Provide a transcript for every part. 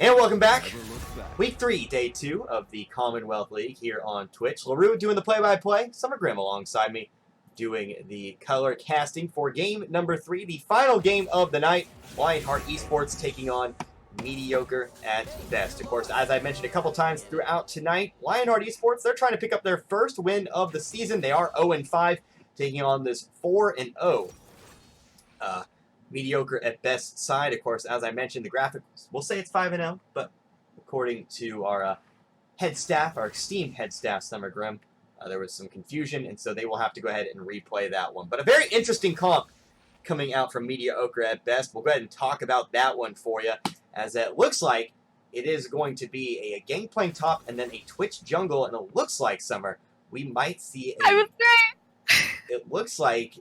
And welcome back. Week 3, Day 2 of the Commonwealth League here on Twitch. LaRue doing the play-by-play. Summer Grimm alongside me doing the color casting for game number 3, the final game of the night. Lionheart Esports taking on Mediocre at Best. Of course, as I mentioned a couple times throughout tonight, Lionheart Esports, they're trying to pick up their first win of the season. They are 0-5, taking on this 4-0 Mediocre at Best side. Of course, as I mentioned, the graphics, we'll say it's 5-0, but according to our head staff, our esteemed head staff, Summer Grimm, there was some confusion, and so they will have to go ahead and replay that one. But a very interesting comp coming out from Mediocre at Best. We'll go ahead and talk about that one for you, as it looks like it is going to be a Gangplank top and then a Twitch jungle, and it looks like, Summer, we might see I was great. it looks like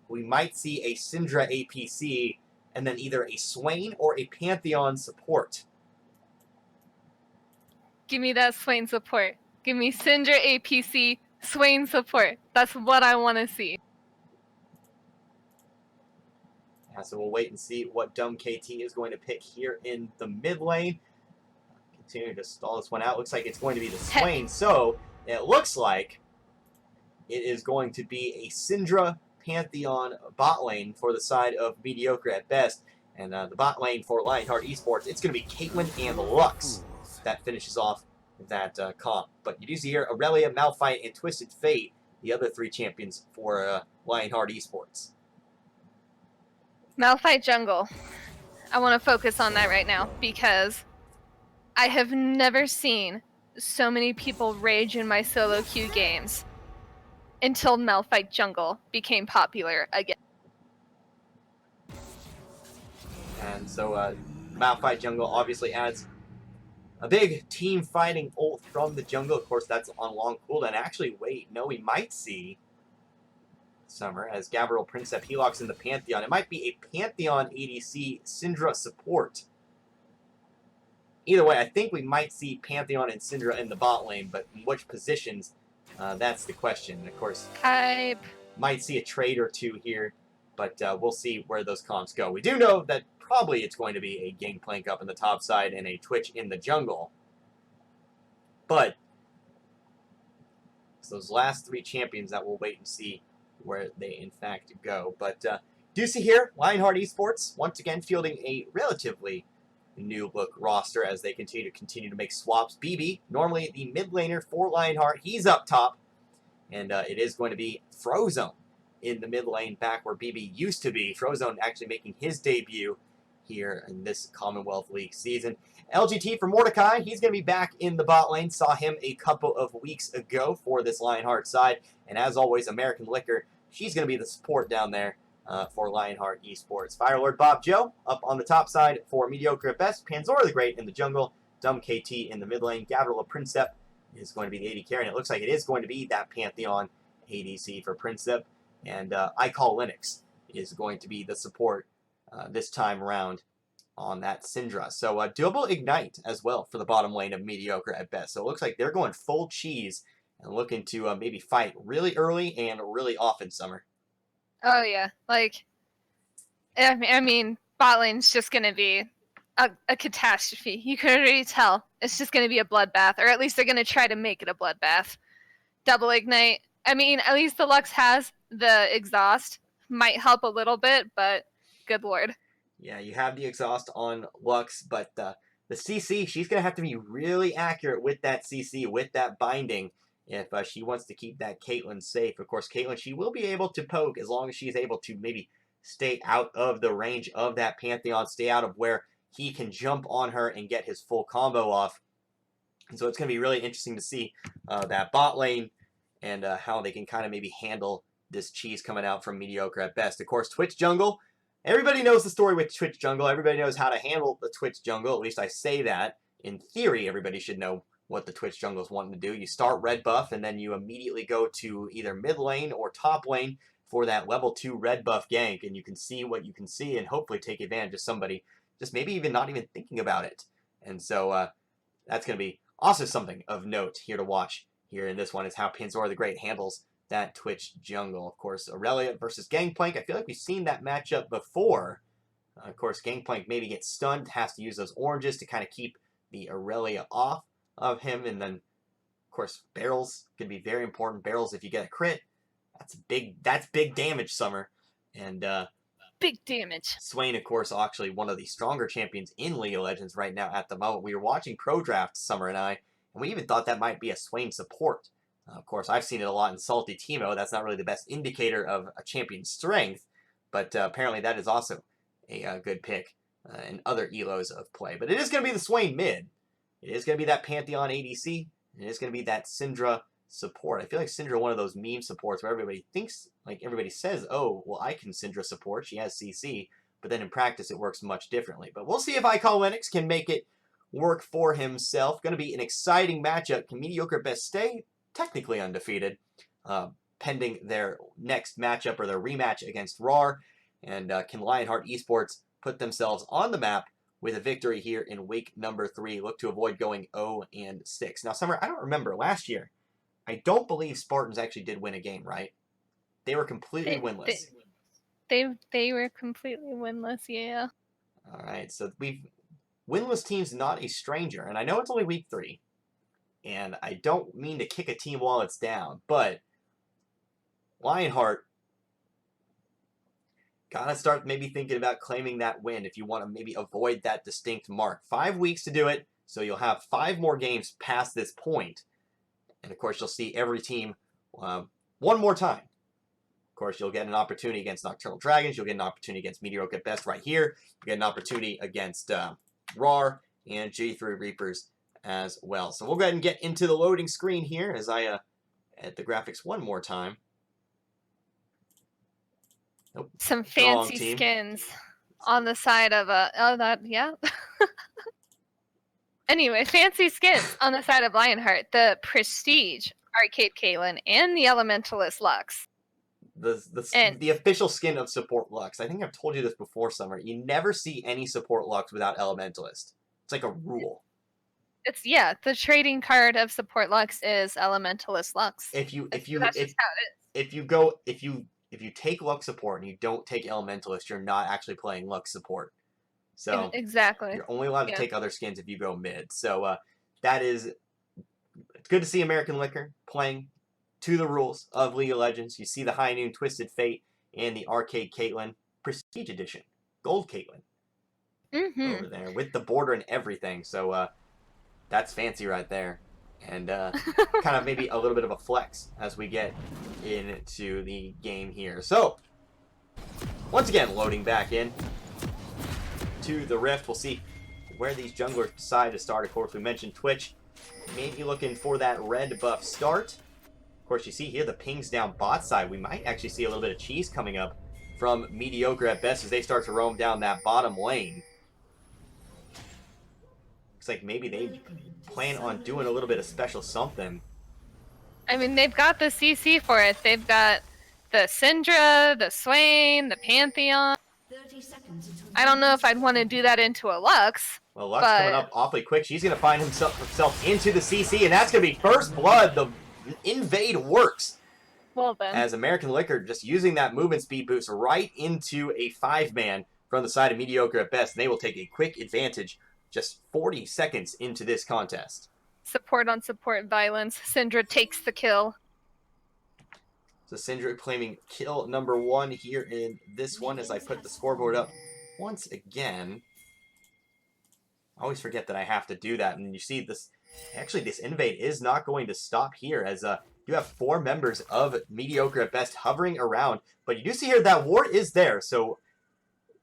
we might see a Syndra APC and then either a Swain or a Pantheon support. Give me that Swain support. Give me Syndra APC, Swain support. That's what I want to see. Yeah, so we'll wait and see what Dumb KT is going to pick here in the mid lane. Continue to stall this one out. Looks like it's going to be the Swain. So it looks like it is going to be a Syndra Pantheon bot lane for the side of Mediocre at Best. And the bot lane for Lionheart Esports, it's going to be Caitlyn and Lux that finishes off that comp. But you do see here Aurelia, Malphite, and Twisted Fate, the other 3 champions for Lionheart Esports. Malphite jungle. I want to focus on that right now because I have never seen so many people rage in my solo queue games until Malphite jungle became popular again. And so Malphite jungle obviously adds a big team fighting ult from the jungle. Of course, that's on long cooldown. Actually, wait, no, we might see Summer as Gabriel Princep he locks in the Pantheon. It might be a Pantheon ADC Syndra support. Either way, I think we might see Pantheon and Syndra in the bot lane, but in which positions, that's the question. And of course, might see a trade or two here, but we'll see where those comps go. We do know that probably it's going to be a Gangplank up in the top side and a Twitch in the jungle. But it's those last 3 champions that we'll wait and see where they in fact go. But do see here, Lionheart Esports once again fielding a relatively new look roster as they continue to make swaps. BB, normally the mid laner for Lionheart, he's up top, and it is going to be Frozone in the mid lane, back where BB used to be. Frozone actually making his debut here in this Commonwealth League season. LGT for Mordecai, he's going to be back in the bot lane. Saw him a couple of weeks ago for this Lionheart side. And as always, American Liquor, she's going to be the support down there for Lionheart Esports. Firelord Bob Joe up on the top side for Mediocre at Best. Panzora the Great in the jungle. Dumb KT in the mid lane. Gabriel Princep is going to be the AD carry. And it looks like it is going to be that Pantheon ADC for Princep. And I Call Linux is going to be the support this time around on that Syndra. So doable Ignite as well for the bottom lane of Mediocre at Best. So it looks like they're going full cheese and looking to maybe fight really early and really often, Summer. Oh yeah, like, I mean, bot lane's just going to be a catastrophe. You can already tell. It's just going to be a bloodbath, or at least they're going to try to make it a bloodbath. Double Ignite. I mean, at least the Lux has the exhaust. Might help a little bit, but good lord. Yeah, you have the exhaust on Lux, but the CC, she's going to have to be really accurate with that CC, with that binding, if she wants to keep that Caitlyn safe. Of course, Caitlyn, she will be able to poke as long as she's able to maybe stay out of the range of that Pantheon, stay out of where he can jump on her and get his full combo off. And so it's going to be really interesting to see that bot lane and how they can kind of maybe handle this cheese coming out from Mediocre at Best. Of course, Twitch jungle. Everybody knows the story with Twitch jungle. Everybody knows how to handle the Twitch jungle. At least I say that. In theory, everybody should know what the Twitch jungle is wanting to do. You start red buff, and then you immediately go to either mid lane or top lane for that level 2 red buff gank, and you can see what you can see and hopefully take advantage of somebody just maybe even not even thinking about it. And so that's going to be also something of note here to watch here in this one, is how Panzora the Great handles that Twitch jungle. Of course, Aurelia versus Gangplank. I feel like we've seen that matchup before. Of course, Gangplank maybe gets stunned, has to use those oranges to kind of keep the Aurelia off of him. And then, of course, barrels can be very important. Barrels, if you get a crit, that's big damage, Summer. And big damage. Swain, of course, actually one of the stronger champions in League of Legends right now at the moment. We were watching Pro Draft, Summer and I, and we even thought that might be a Swain support. Of course, I've seen it a lot in Salty Teemo. That's not really the best indicator of a champion's strength, but apparently that is also a good pick in other elos of play. But it is going to be the Swain mid. It is going to be that Pantheon ADC. It is going to be that Syndra support. I feel like Syndra one of those meme supports where everybody thinks, like everybody says, oh, well, I can Syndra support. She has CC. But then in practice, it works much differently. But we'll see if iCall can make it work for himself. Going to be an exciting matchup. Can Mediocre at Best stay technically undefeated, pending their next matchup or their rematch against RAR? And can Lionheart Esports put themselves on the map with a victory here in week number 3? Look to avoid going 0-6. Now, Summer, I don't remember. Last year, I don't believe Spartans actually did win a game, right? They were completely winless. They were completely winless, yeah. All right, so winless team's not a stranger, and I know it's only week 3, and I don't mean to kick a team while it's down, but Lionheart gotta start maybe thinking about claiming that win if you want to maybe avoid that distinct mark. 5 weeks to do it, so you'll have 5 more games past this point, and of course you'll see every team one more time. Of course, you'll get an opportunity against Nocturnal Dragons. You'll get an opportunity against Mediocre at Best right here. You get an opportunity against RAR and J3 Reapers as well. So we'll go ahead and get into the loading screen here as I add the graphics one more time. Nope. Some fancy skins on the side of yeah. Anyway, fancy skins on the side of Lionheart. The Prestige Arcade Caitlyn and the Elementalist Lux. The official skin of Support Lux. I think I've told you this before, Summer. You never see any Support Lux without Elementalist. It's like a rule. The trading card of Support Lux is Elementalist Lux. If you just how it is. If you take Lux support and you don't take Elementalist, you're not actually playing Lux support. So exactly. You're only allowed to take other skins if you go mid. So it's good to see American Liquor playing to the rules of League of Legends. You see the High Noon Twisted Fate and the Arcade Caitlyn Prestige Edition, Gold Caitlyn over there with the border and everything. So that's fancy right there, and kind of maybe a little bit of a flex as we get into the game here. So once again, loading back in to the Rift. We'll see where these junglers decide to start. Of course, we mentioned Twitch maybe looking for that red buff start. Of course, you see here the pings down bot side. We might actually see a little bit of cheese coming up from Mediocre at Best as they start to roam down that bottom lane. Looks like maybe they plan on doing a little bit of special something. I mean, they've got the CC for it. They've got the Syndra, the Swain, the Pantheon. 30 seconds. I don't know if I'd want to do that into a Lux. Well, Lux coming up awfully quick. She's going to find herself into the CC, and that's going to be first blood. The invade works. Well then. As American Liquor just using that movement speed boost right into a 5-man from the side of Mediocre at Best, and they will take a quick advantage just 40 seconds into this contest. Support on support violence. Syndra takes the kill. So Syndra claiming kill number 1 here in this one as I put the scoreboard up once again. I always forget that I have to do that. And you see this, actually this invade is not going to stop here as you have 4 members of Mediocre at Best hovering around. But you do see here that ward is there. So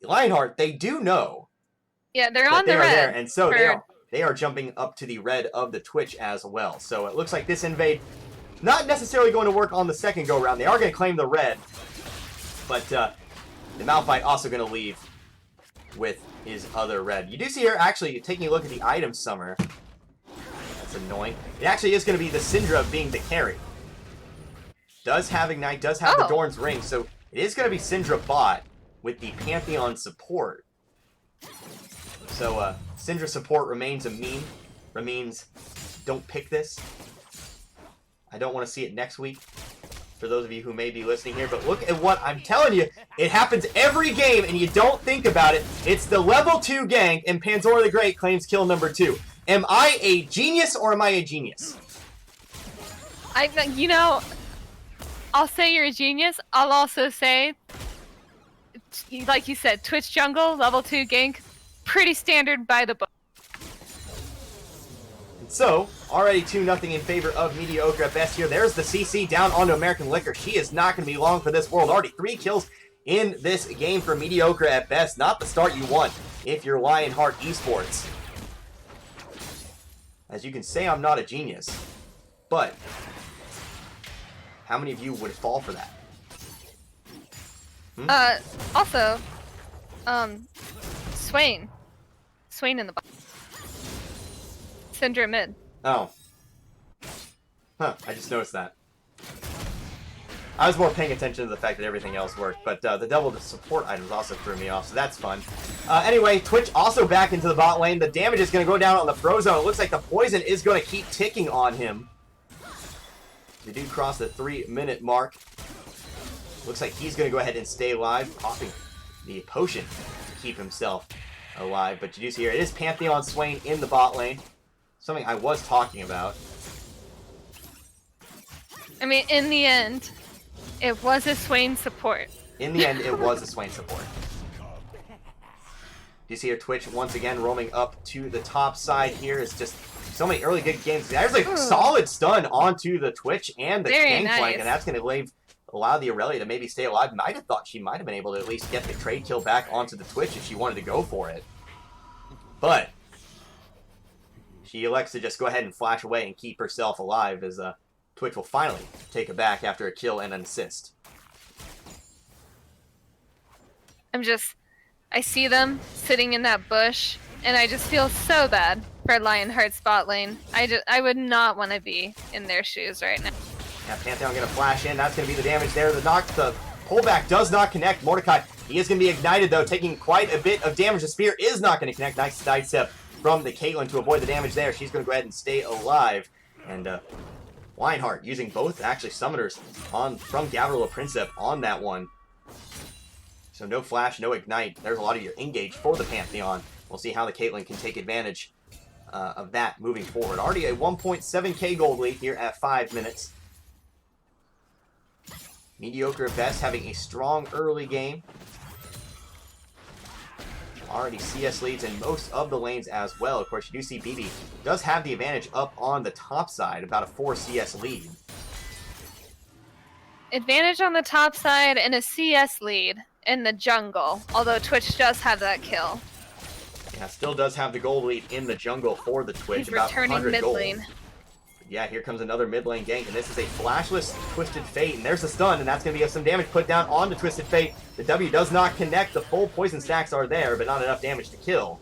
Lionheart, they do know. Yeah, they're on the red. There, and so they are jumping up to the red of the Twitch as well. So it looks like this invade not necessarily going to work on the second go-around. They are going to claim the red. But the Malphite also going to leave with his other red. You do see here, actually, taking a look at the item Summer. That's annoying. It actually is going to be the Syndra being the carry. Does have Ignite, does have the Dorn's Ring. So it is going to be Syndra bot with the Pantheon support. So Syndra support remains a meme. Remains, don't pick this. I don't want to see it next week. for those of you who may be listening here, but look at what I'm telling you. It happens every game, and you don't think about it. It's the level 2 gank, and Panzora the Great claims kill number 2. Am I a genius, or am I a genius? You know, I'll say you're a genius. I'll also say, like you said, Twitch jungle, level 2 gank, pretty standard by the book. So, already 2-0 in favor of Mediocre at best here. There's the CC down onto American Liquor. She is not going to be long for this world. Already 3 kills in this game for Mediocre at best. Not the start you want if you're Lionheart Esports. As you can say, I'm not a genius. But, how many of you would fall for that? Also, Swain. Swain in the box. Syndra mid. Oh. Huh, I just noticed that. I was more paying attention to the fact that everything else worked, but the double support items also threw me off, so that's fun. Anyway, Twitch also back into the bot lane. The damage is going to go down on the Frozone. It looks like the poison is going to keep ticking on him. We do cross the 3-minute mark. Looks like he's going to go ahead and stay alive, popping the potion to keep himself alive. But you do see here, it is Pantheon Swain in the bot lane. Something I was talking about. I mean, in the end, it was a Swain support. In the end, it was a Swain support. You see here, Twitch once again roaming up to the top side here. It's just so many early good games. There's a solid stun onto the Twitch and the Gangplank, and that's going to allow the Aurelia to maybe stay alive. Might have thought she might have been able to at least get the trade kill back onto the Twitch if she wanted to go for it. But she elects to just go ahead and flash away and keep herself alive as Twitch will finally take it back after a kill and an assist. I see them sitting in that bush, and I just feel so bad for Lionheart's bot lane. I would not want to be in their shoes right now. Yeah, Pantheon going to flash in. That's going to be the damage there. The pullback does not connect. Mordecai, he is going to be ignited, though, taking quite a bit of damage. The spear is not going to connect. Nice sidestep from the Caitlyn to avoid the damage there. She's going to go ahead and stay alive. And Lionheart using both, actually, summoners from Gavrilo Princep on that one. So no flash, no ignite. There's a lot of your engage for the Pantheon. We'll see how the Caitlyn can take advantage of that moving forward. Already a 1.7k gold lead here at 5 minutes. Mediocre at best, having a strong early game. Already CS leads in most of the lanes as well. Of course, you do see BB does have the advantage up on the top side, about a 4 CS lead. Advantage on the top side and a CS lead in the jungle, although Twitch does have that kill. Yeah, still does have the gold lead in the jungle for the Twitch. He's about returning 100 mid gold. lane. Yeah, here comes another mid lane gank, and this is a flashless Twisted Fate, and there's the stun, and that's going to be some damage put down on the Twisted Fate. The W does not connect. The full poison stacks are there, but not enough damage to kill.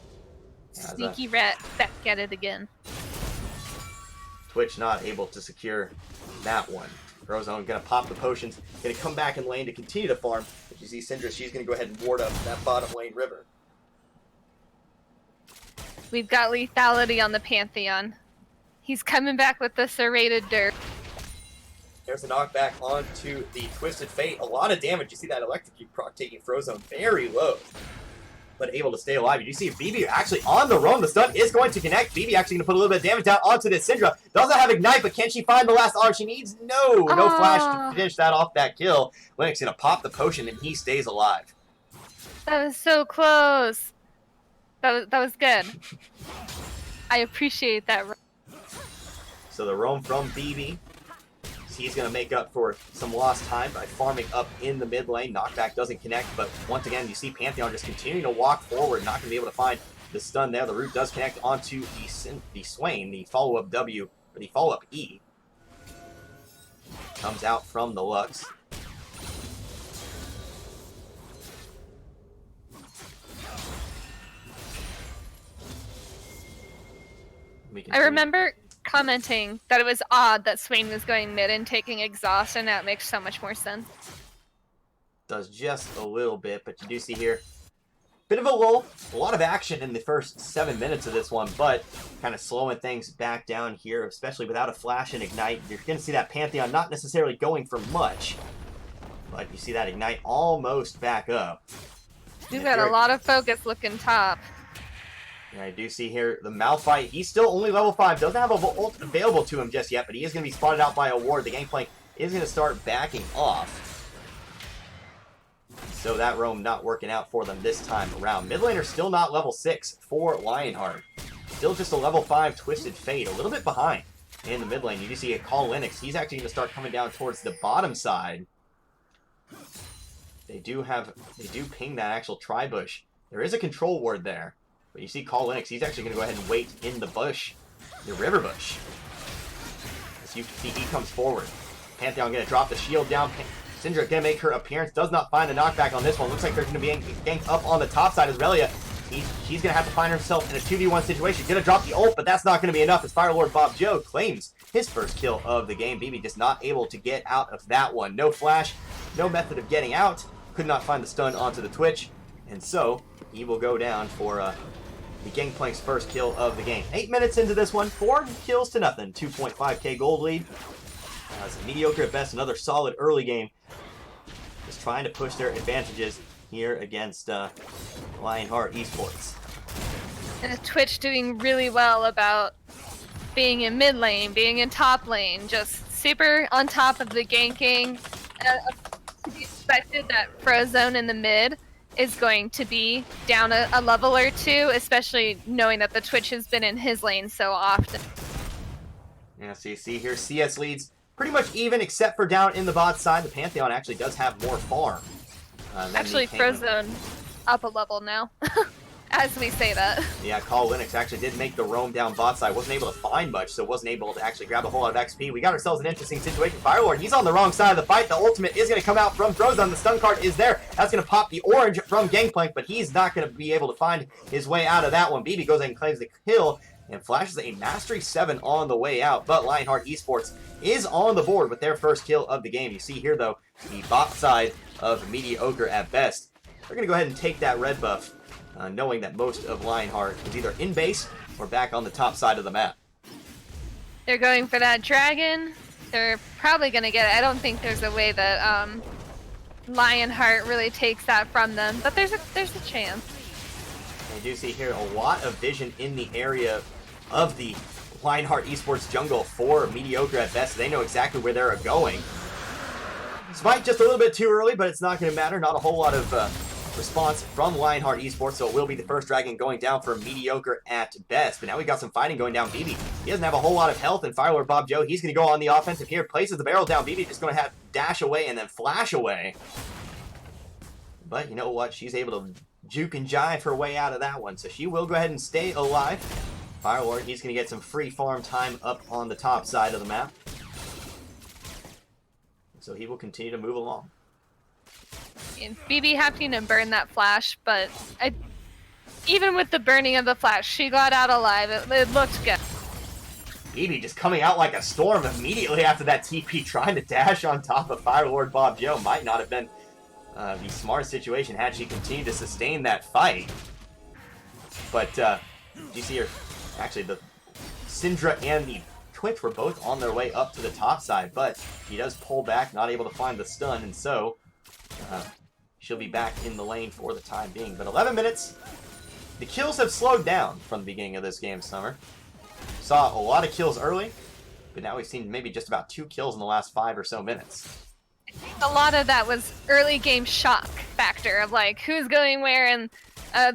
Sneaky rat back at it again. Twitch not able to secure that one. Frozone going to pop the potions, going to come back in lane to continue to farm. But you see Syndra, she's going to go ahead and ward up that bottom lane river. We've got lethality on the Pantheon. He's coming back with the serrated dirt. There's a knockback onto the Twisted Fate. A lot of damage. You see that electrocute proc taking Frozone very low, but able to stay alive. You do see BB actually on the roam. The stun is going to connect. BB actually going to put a little bit of damage down onto this Syndra. Doesn't have Ignite, but can she find the last R she needs? No flash to finish that off that kill. Linux going to pop the potion, and he stays alive. That was so close. That was good. I appreciate that. So the roam from BB. He's going to make up for some lost time by farming up in the mid lane. Knockback doesn't connect, but once again, you see Pantheon just continuing to walk forward, not going to be able to find the stun there. The root does connect onto the Swain, the follow-up W, or the follow-up E. Comes out from the Lux. I remember commenting that it was odd that Swain was going mid and taking exhaust, and that makes so much more sense. Does just a little bit, but you do see here bit of a lull. A lot of action in the first 7 minutes of this one, but kind of slowing things back down here, especially without a flash and ignite. You're going to see that Pantheon not necessarily going for much, but you see that ignite almost back up. He's got a lot of focus looking top. And I do see here the Malphite. He's still only level 5. Doesn't have a ult available to him just yet, but he is going to be spotted out by a ward. The Gangplank is going to start backing off. So that roam not working out for them this time around. Mid laner still not level 6 for Lionheart. Still just a level 5 Twisted Fate. A little bit behind in the mid lane. You do see a Call Linux. He's actually going to start coming down towards the bottom side. They do ping that actual Tri-Bush. There is a control ward there. But you see Call Linux. He's actually going to go ahead and wait in the bush. The river bush. As you can see, he comes forward. Pantheon going to drop the shield down. Syndra going to make her appearance. Does not find a knockback on this one. Looks like they're going to be ganked up on the top side as Relia. She's going to have to find herself in a 2v1 situation. Going to drop the ult, but that's not going to be enough as Firelord Bob Joe claims his first kill of the game. BB just not able to get out of that one. No flash, no method of getting out. Could not find the stun onto the Twitch. And so he will go down for the Gangplank's first kill of the game. 8 minutes into this one, 4 kills to nothing. 2.5k gold lead. It's mediocre at best. Another solid early game. Just trying to push their advantages here against Lionheart Esports. And Twitch doing really well about being in mid lane, being in top lane, just super on top of the ganking. To be expected that Frozone in the mid is going to be down a level or two, especially knowing that the Twitch has been in his lane so often. Yeah, so you see here, CS leads pretty much even, except for down in the bot side. The Pantheon actually does have more farm. Actually, Frozone up a level now, as we say that. Yeah, Call Linux actually did make the roam down bot side. Wasn't able to find much, so wasn't able to actually grab a whole lot of XP. We got ourselves an interesting situation. Firelord, he's on the wrong side of the fight. The ultimate is going to come out from Frozone. The stun card is there. That's going to pop the orange from Gangplank, but he's not going to be able to find his way out of that one. BB goes ahead and claims the kill and flashes a Mastery 7 on the way out, but Lionheart Esports is on the board with their first kill of the game. You see here, though, the bot side of mediocre at best. They're going to go ahead and take that red buff, knowing that most of Lionheart is either in base or back on the top side of the map. They're going for that dragon. They're probably going to get it. I don't think there's a way that Lionheart really takes that from them, but there's a chance. I do see here a lot of vision in the area of the Lionheart Esports jungle for mediocre at best. They know exactly where they're going. Smite just a little bit too early, but it's not going to matter. Not a whole lot of response from Lionheart Esports, so it will be the first dragon going down for mediocre at best. But now we got some fighting going down. BB, he doesn't have a whole lot of health, and Firelord Bob Joe, he's going to go on the offensive here. Places the barrel down. BB just going to have dash away and then flash away. But you know what? She's able to juke and jive her way out of that one, so she will go ahead and stay alive. Firelord, he's going to get some free farm time up on the top side of the map. So he will continue to move along. And BB having to burn that flash, but even with the burning of the flash, she got out alive. It looked good. BB just coming out like a storm immediately after that TP, trying to dash on top of Firelord Bob Joe. Might not have been the smart situation had she continued to sustain that fight. But you see her, actually the Syndra and the Twitch were both on their way up to the top side, but she does pull back, not able to find the stun, and so she'll be back in the lane for the time being. But 11 minutes, the kills have slowed down from the beginning of this game, Summer. Saw a lot of kills early, but now we've seen maybe just about 2 kills in the last 5 or so minutes. A lot of that was early game shock factor of like who's going where, and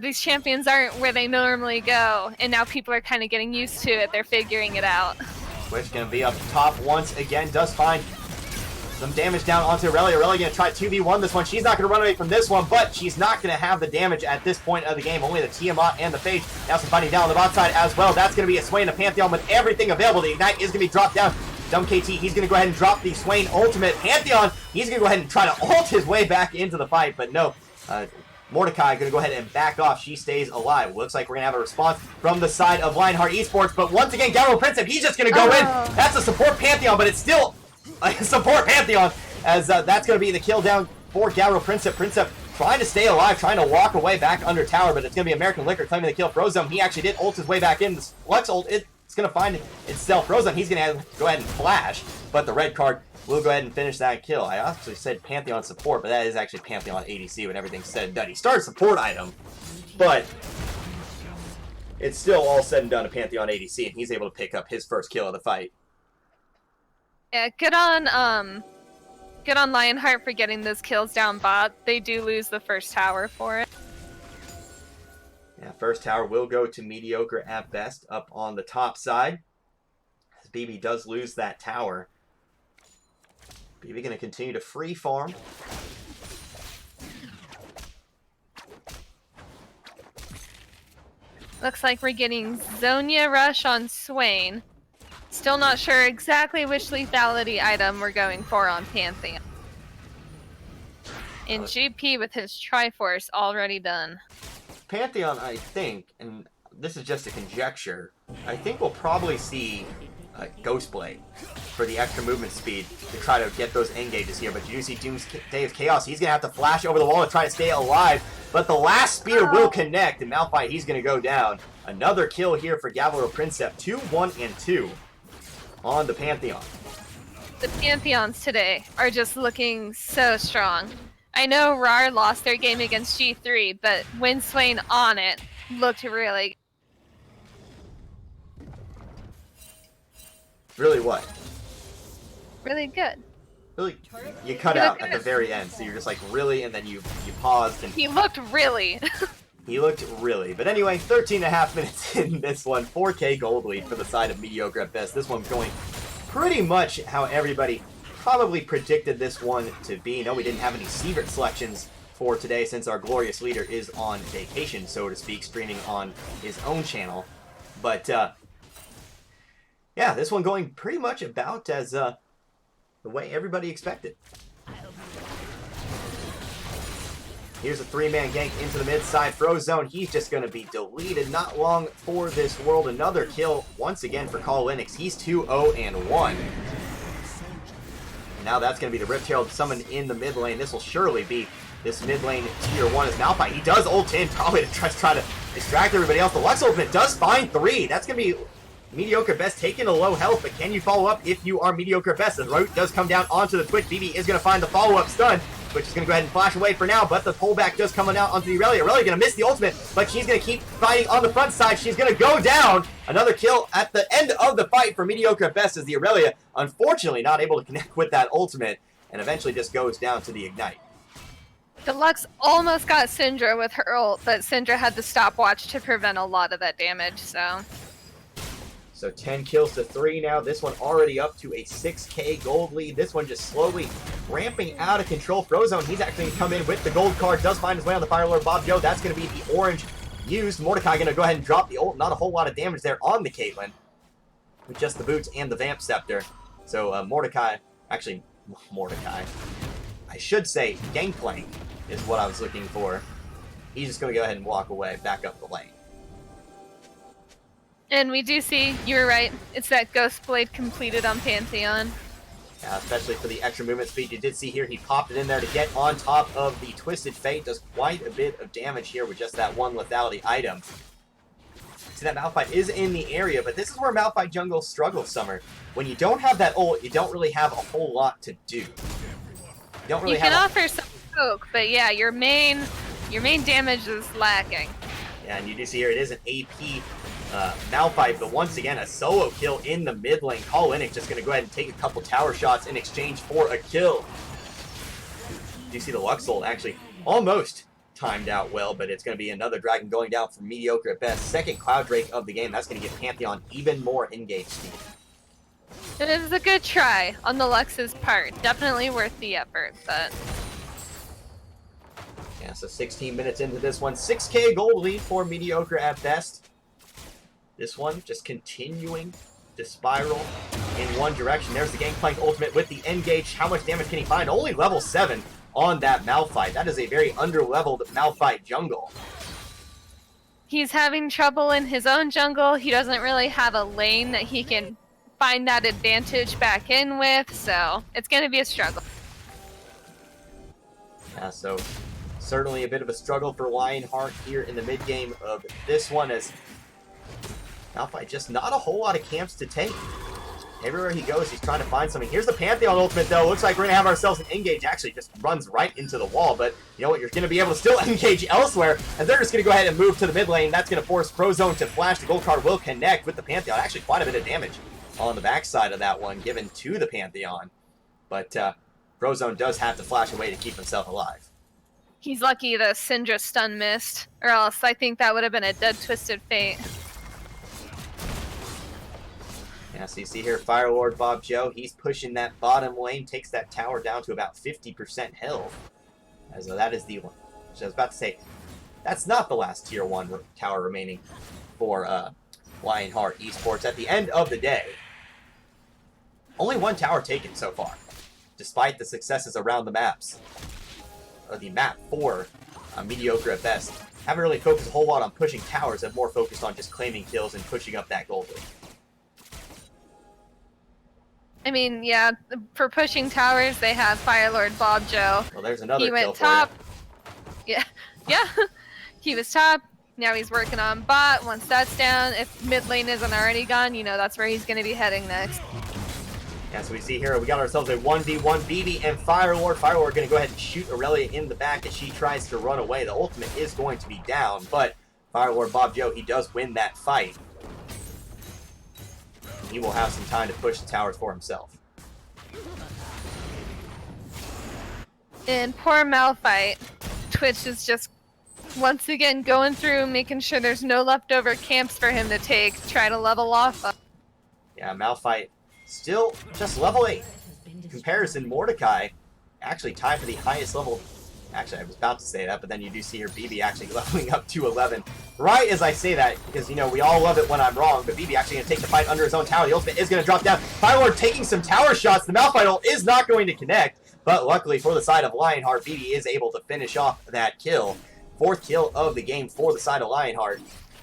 these champions aren't where they normally go, and now people are kind of getting used to it. They're figuring it out. Twitch going to be up top once again, does find some damage down onto Aurelia. Aurelia going to try 2v1 this one. She's not going to run away from this one, but she's not going to have the damage at this point of the game. Only the Tiamat and the Phage. Now some fighting down on the bot side as well. That's going to be a Swain of Pantheon with everything available. The Ignite is going to be dropped down. Dumb KT, he's going to go ahead and drop the Swain ultimate. Pantheon, he's going to go ahead and try to ult his way back into the fight, but no. Mordecai going to go ahead and back off. She stays alive. Looks like we're going to have a response from the side of Lionheart Esports, but once again, Gabriel Princip, he's just going to go in. That's a support Pantheon, but it's still a support Pantheon, as that's going to be the kill down for Gabriel Princip. Princip trying to stay alive, trying to walk away back under tower, but it's going to be American Liquor claiming the kill. Frozone, he actually did ult his way back in. This Lux ult, it's going to find itself. Frozone, he's going to go ahead and flash, but the red card will go ahead and finish that kill. I actually said Pantheon support, but that is actually Pantheon ADC when everything's said and done. He started support item, but it's still all said and done a Pantheon ADC, and he's able to pick up his first kill of the fight. Yeah, good on Lionheart for getting those kills down bot. They do lose the first tower for it. Yeah, first tower will go to Mediocre at best up on the top side. As BB does lose that tower. BB going to continue to free farm. Looks like we're getting Zonia Rush on Swain. Still not sure exactly which lethality item we're going for on Pantheon. And GP with his Triforce already done. Pantheon, I think, and this is just a conjecture, I think we'll probably see Ghostblade for the extra movement speed to try to get those engages here. But you do see Doom's Day of Chaos. He's going to have to flash over the wall to try to stay alive. But the last spear will connect, and Malphite, he's going to go down. Another kill here for Gavalro Princep. 2, 1, and 2 on the Pantheon. The Pantheons today are just looking so strong. I know RAR lost their game against G3, but when Swain on it looked really Really what? really good. Really, you cut out at the very end, so you're just like, really? And then you paused and... He looked really. He looked really. But anyway, 13.5 minutes in this one. 4K gold lead for the side of Mediocre at best. This one's going pretty much how everybody probably predicted this one to be. No, we didn't have any Sievert selections for today since our glorious leader is on vacation, so to speak, streaming on his own channel. But, yeah, this one going pretty much about as the way everybody expected. Here's a 3-man gank into the mid-side Frozone. He's just going to be deleted. Not long for this world. Another kill once again for Call Linux. He's 2-0 and 1. And now that's going to be the Rift Herald summoned in the mid lane. This will surely be this mid lane tier 1 as Malphite. He does ult in probably to try to distract everybody else. The Lux ultimate does find 3. That's going to be Mediocre Best taking a low health, but can you follow up if you are Mediocre Best? As Root does come down onto the Twitch. BB is going to find the follow-up stun, which is going to go ahead and flash away for now, but the pullback does come out onto the Aurelia. Aurelia going to miss the ultimate, but she's going to keep fighting on the front side. She's going to go down. Another kill at the end of the fight for Mediocre Best as the Aurelia, unfortunately, not able to connect with that ultimate, and eventually just goes down to the Ignite. Deluxe almost got Syndra with her ult, but Syndra had the stopwatch to prevent a lot of that damage, so... So 10 kills to 3 now. This one already up to a 6K gold lead. This one just slowly ramping out of control. Frozone, he's actually going to come in with the gold card. Does find his way on the Fire Lord Bob Joe. That's going to be the orange used. Mordecai going to go ahead and drop the ult. Not a whole lot of damage there on the Caitlyn, with just the boots and the Vamp Scepter. So Mordecai, I should say Gangplank is what I was looking for. He's just going to go ahead and walk away, back up the lane. And we do see, you were right, it's that Ghost Blade completed on Pantheon. Yeah, especially for the extra movement speed. You did see here, he popped it in there to get on top of the Twisted Fate. Does quite a bit of damage here with just that one lethality item. See, that Malphite is in the area, but this is where Malphite jungle struggles, Summer. When you don't have that ult, you don't really have a whole lot to do. You don't really you can offer some poke, but yeah, your main damage is lacking. Yeah, and you do see here, it is an AP Malphite, but once again, a solo kill in the mid lane. Call Linux just going to go ahead and take a couple tower shots in exchange for a kill. You see the Lux ult actually almost timed out well, but it's going to be another dragon going down for Mediocre at best. Second Cloud Drake of the game. That's going to give Pantheon even more engage speed. It was a good try on the Lux's part. Definitely worth the effort, but... Yeah, so 16 minutes into this one. 6K gold lead for Mediocre at best. This one just continuing to spiral in one direction. There's the Gangplank ultimate with the engage. How much damage can he find? Only level 7 on that Malphite. That is a very under-leveled Malphite jungle. He's having trouble in his own jungle. He doesn't really have a lane that he can find that advantage back in with, so it's going to be a struggle. Yeah, so Certainly a bit of a struggle for Lionheart here in the mid-game of this one, as Malphite just not a whole lot of camps to take. Everywhere he goes, he's trying to find something. Here's the Pantheon ultimate, though. Looks like we're going to have ourselves an engage. Actually, just runs right into the wall. But you know what? You're going to be able to still engage elsewhere. And they're just going to go ahead and move to the mid lane. That's going to force Frozone to flash. The gold card will connect with the Pantheon. Actually, quite a bit of damage on the backside of that one given to the Pantheon. But Frozone does have to flash away to keep himself alive. He's lucky the Syndra stun missed, or else I think that would have been a dead twisted fate. Yeah, so you see here, Firelord Bob Joe, he's pushing that bottom lane, takes that tower down to about 50% health. As that is the one. So I was about to say, that's not the last tier 1 tower remaining for Lionheart Esports. At the end of the day, only 1 tower taken so far, despite the successes around the maps. Or the map 4, mediocre at best. Haven't really focused a whole lot on pushing towers, have more focused on just claiming kills and pushing up that gold league. I mean, yeah, for pushing towers, they have Firelord Bob Joe. Well, there's another He went kill top. for Yeah. He was top. Now he's working on bot. Once that's down, if mid lane isn't already gone, you know that's where he's going to be heading next. Yeah, so we see here, we got ourselves a 1v1 BB and Firelord. Firelord going to go ahead and shoot Aurelia in the back as she tries to run away. The ultimate is going to be down, but Firelord Bob Joe, he does win that fight. He will have some time to push the towers for himself. And poor Malphite. Twitch is just once again going through, making sure there's no leftover camps for him to take, try to level off. Yeah, Malphite still just level 8. In comparison, Mordecai actually tied for the highest level. Actually, I was about to say that, but then you do see here BB actually leveling up to 11. Right as I say that, because, you know, we all love it when I'm wrong, but BB actually going to take the fight under his own tower. The ultimate is going to drop down. Firelord taking some tower shots. The Malphite ult is not going to connect, but luckily for the side of Lionheart, BB is able to finish off that kill. 4th kill of the game for the side of Lionheart.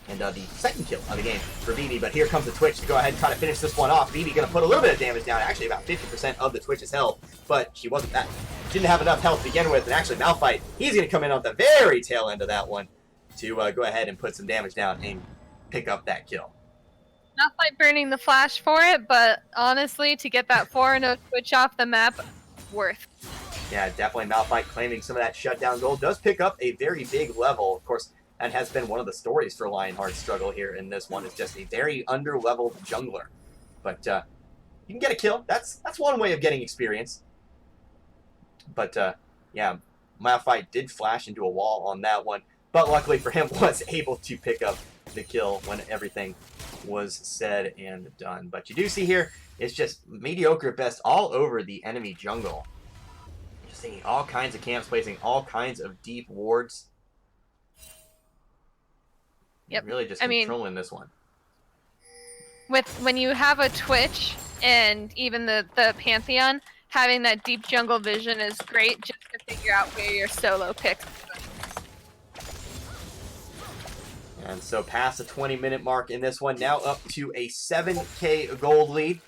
And the 2nd kill of the game for BB, but here comes the Twitch to go ahead and try to finish this one off. BB going to put a little bit of damage down, actually about 50% of the Twitch's health, but she wasn't that. Didn't have enough health to begin with, and actually Malphite, he's going to come in on the very tail end of that one to go ahead and put some damage down and pick up that kill. Malphite burning the flash for it, but honestly, to get that 4-0 Twitch off the map, worth. Yeah, definitely Malphite claiming some of that shutdown gold. Does pick up a very big level, of course. That has been one of the stories for Lionheart's struggle here in this one. Is just a very under-leveled jungler. But you can get a kill. That's one way of getting experience. But yeah, Malphite did flash into a wall on that one. But luckily for him, was able to pick up the kill when everything was said and done. But you do see here, it's just mediocre at best all over the enemy jungle. Just seeing all kinds of camps, placing all kinds of deep wards. Yep. Really just controlling this one. When you have a Twitch and even the Pantheon, having that deep jungle vision is great just to figure out where your solo picks. And so past the 20-minute mark in this one, now up to a 7k gold lead.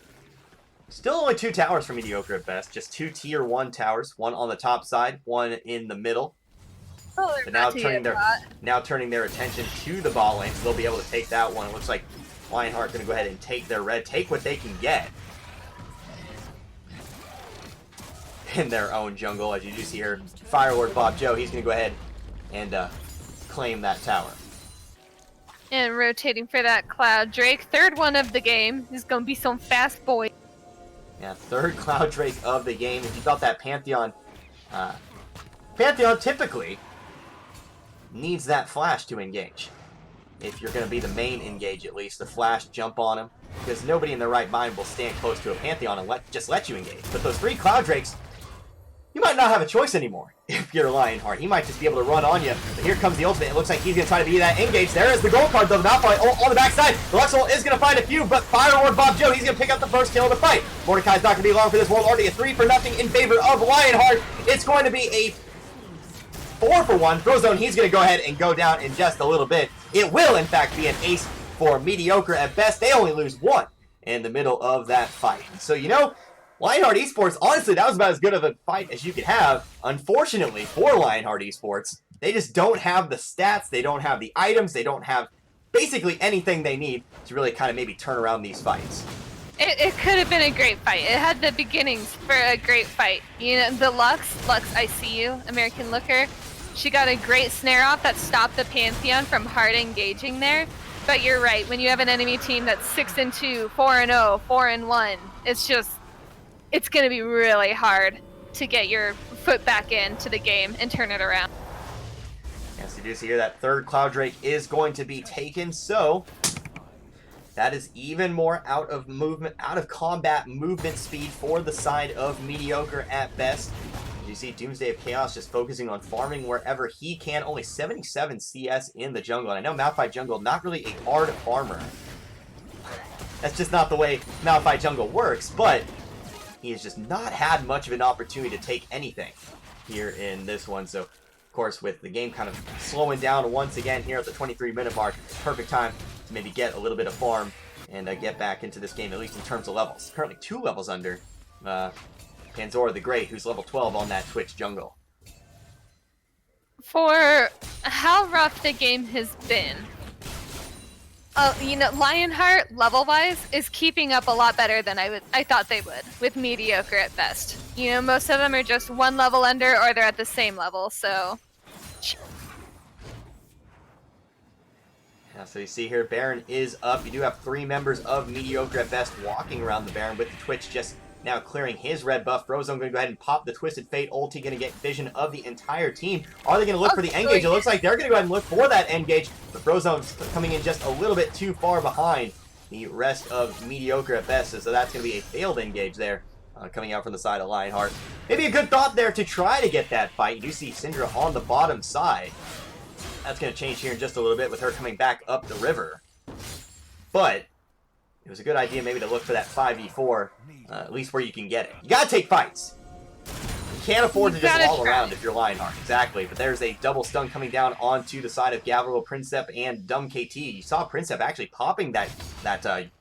Still only 2 towers for mediocre at best, just 2 tier 1 towers, one on the top side, one in the middle. Oh, but now turning their attention to the bot lane, so they'll be able to take that one. It looks like Lionheart going to go ahead and take their red, take what they can get in their own jungle. As you do see here, Firelord Bob Joe, he's going to go ahead and claim that tower. And rotating for that Cloud Drake, 3rd one of the game. He's going to be some fast boy. Yeah, 3rd Cloud Drake of the game. If you thought that Pantheon typically needs that flash to engage. If you're going to be the main engage, at least, the flash, jump on him, because nobody in their right mind will stand close to a Pantheon and just let you engage. But those 3 Cloud Drakes, you might not have a choice anymore if you're Lionheart. He might just be able to run on you. But here comes the ultimate. It looks like he's going to try to be that engage. There is the gold card, though. The Malphite on the backside. The Luxol is going to find a few, but Firelord Bob Joe, he's going to pick up the first kill of the fight. Mordecai's not going to be long for this world. Already a 3-0 in favor of Lionheart. It's going to be a 4-for-1. Frozone, he's going to go ahead and go down in just a little bit. It will, in fact, be an ace for mediocre at best. They only lose 1 in the middle of that fight. So, you know, Lionheart Esports, honestly, that was about as good of a fight as you could have. Unfortunately for Lionheart Esports, They just don't have the stats, they don't have the items, they don't have basically anything they need to really kind of maybe turn around these fights. It could have been a great fight. It had the beginnings for a great fight. You know, the Lux, I see you, American Looker. She got a great snare off that stopped the Pantheon from hard engaging there. But you're right, when you have an enemy team that's 6-2, 4-0, 4-1, it's going to be really hard to get your foot back into the game and turn it around. Yes, you do see here that third Cloud Drake is going to be taken, so that is even more out of combat movement speed for the side of mediocre at best. You see Doomsday of Chaos just focusing on farming wherever he can. Only 77 CS in the jungle. And I know Malphite jungle, not really a hard farmer. That's just not the way Malphite jungle works, but he has just not had much of an opportunity to take anything here in this one. So, of course, with the game kind of slowing down once again here at the 23-minute mark, perfect time to maybe get a little bit of farm and get back into this game, at least in terms of levels. Currently 2 levels under Panzora the Great, who's level 12 on that Twitch jungle. For how rough the game has been, you know, Lionheart, level-wise, is keeping up a lot better than I thought they would, with mediocre at best. You know, most of them are just 1 level under, or they're at the same level, so... Yeah, so you see here, Baron is up. You do have 3 members of mediocre at best walking around the Baron, with the Twitch just now clearing his red buff. Frozone going to go ahead and pop the Twisted Fate ulti, going to get vision of the entire team. Are they going to look for the engage? It looks like they're going to go ahead and look for that engage. The Frozone's coming in just a little bit too far behind the rest of mediocre at best, so that's going to be a failed engage there coming out from the side of Lionheart. Maybe a good thought there to try to get that fight. You do see Syndra on the bottom side. That's going to change here in just a little bit with her coming back up the river. But it was a good idea maybe to look for that 5v4, at least where you can get it. You got to take fights. You can't afford to just wall around if you're Lionheart. Exactly. But there's a double stun coming down onto the side of Gavril, Princep, and Dumb KT. You saw Princep actually popping that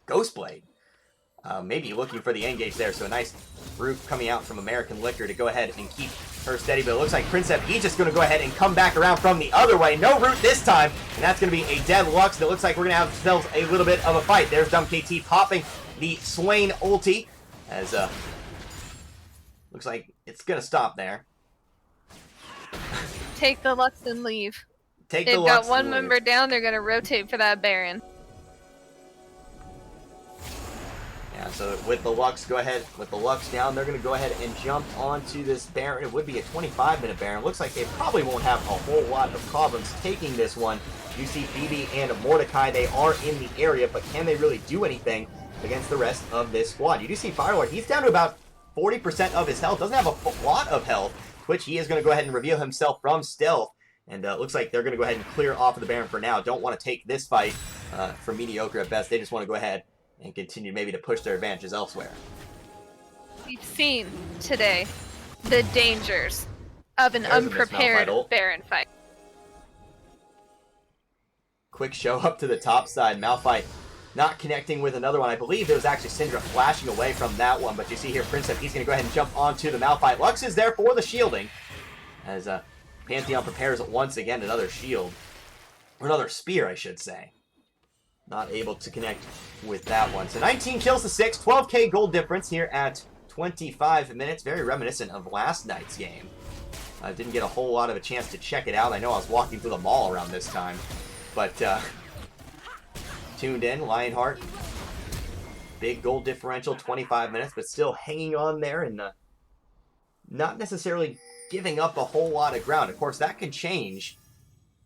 Ghost Blade. Maybe looking for the engage there. So a nice root coming out from American Liquor to go ahead and keep her steady. But it looks like Princep, he's just going to go ahead and come back around from the other way. No root this time. And that's going to be a dead Lux. And it looks like we're going to have ourselves a little bit of a fight. There's Dumb KT popping the Swain ulti. As looks like it's going to stop there. Take the Lux and leave. They've got 1 member down. They're going to rotate for that Baron. Yeah, so with the Lux, with the Lux down, they're going to go ahead and jump onto this Baron. It would be a 25-minute Baron. Looks like they probably won't have a whole lot of problems taking this one. You see Phoebe and Mordecai, they are in the area, but can they really do anything against the rest of this squad? You do see Firelord, he's down to about 40% of his health, doesn't have a lot of health, which he is going to go ahead and reveal himself from stealth. And it looks like they're going to go ahead and clear off of the Baron for now. Don't want to take this fight for mediocre at best. They just want to go ahead and continue maybe to push their advantages elsewhere. We've seen today the dangers of an unprepared Baron fight. Quick show up to the top side. Malphite not connecting with another one. I believe it was actually Syndra flashing away from that one, but you see here Princep, he's going to go ahead and jump onto the Malphite. Lux is there for the shielding as Pantheon prepares once again another shield. Or another spear, I should say. Not able to connect with that one. So 19 kills to 6, 12k gold difference here at 25 minutes. Very reminiscent of last night's game. I didn't get a whole lot of a chance to check it out. I know I was walking through the mall around this time. But tuned in, Lionheart. Big gold differential, 25 minutes, but still hanging on there and not necessarily giving up a whole lot of ground. Of course, that can change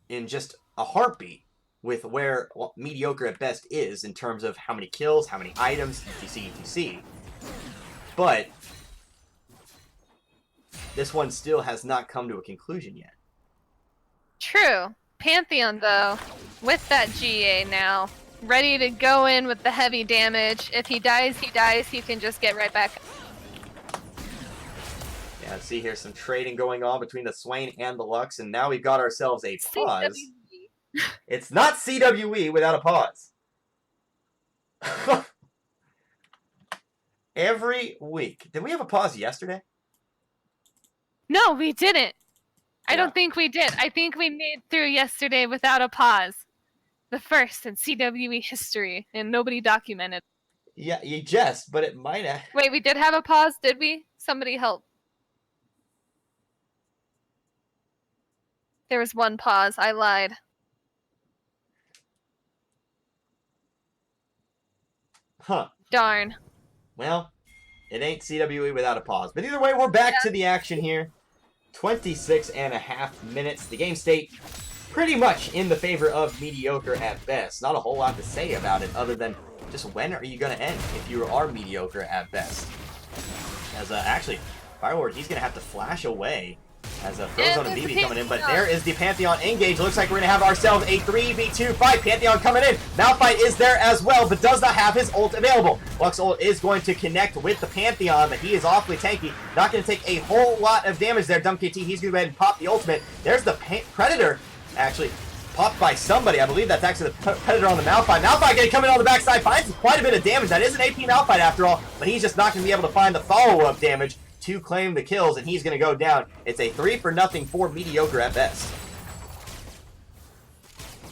in just a heartbeat with where mediocre at best is in terms of how many kills, how many items, etc, etc. But this one still has not come to a conclusion yet. True. Pantheon, though, with that GA now, ready to go in with the heavy damage. If he dies, he dies. He can just get right back. Yeah, see here some trading going on between the Swain and the Lux, and now we've got ourselves a pause. CWE. It's not CWE without a pause. Every week. Did we have a pause yesterday? No, we didn't. I don't think we did. I think we made through yesterday without a pause. The first in CWE history, and nobody documented. Yeah, you jest, but it might have. Wait, we did have a pause, did we? Somebody help. There was one pause. I lied. Huh. Darn. Well, it ain't CWE without a pause. But either way, we're back to the action here. 26.5 minutes. The game state pretty much in the favor of mediocre at best. Not a whole lot to say about it other than just when are you going to end if you are mediocre at best. As actually, Firelord, he's going to have to flash away as a Frozone and BB coming in. But there is the Pantheon engage. Looks like we're going to have ourselves a 3v2 fight. Pantheon coming in. Malphite is there as well, but does not have his ult available. Lux ult is going to connect with the Pantheon, but he is awfully tanky. Not going to take a whole lot of damage there. Dumb KT, he's going to go ahead and pop the ultimate. There's the Predator, actually popped by somebody. I believe that's actually the Predator on the Malphite. Malphite going to come in on the backside, finds quite a bit of damage. That is an AP Malphite after all, but he's just not going to be able to find the follow-up damage to claim the kills, and he's going to go down. It's a 3-0 for mediocre at best.